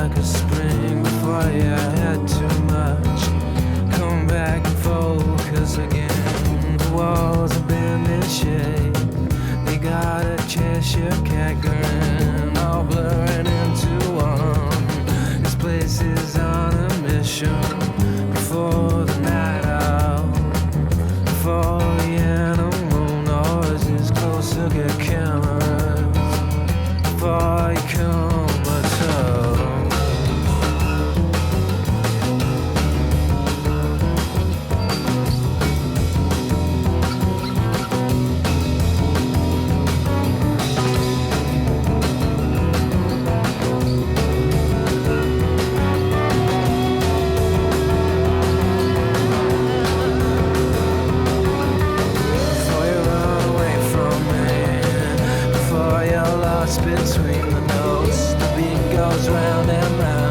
like a spring before you had too much. Come back and focus again. The walls have been in shape. They got a Cheshire cat grin, all blurring into one. This place is on a mission. Before the night out, before the animal noises closer get cameras, before you come at all. Between the notes, the beat goes round and round.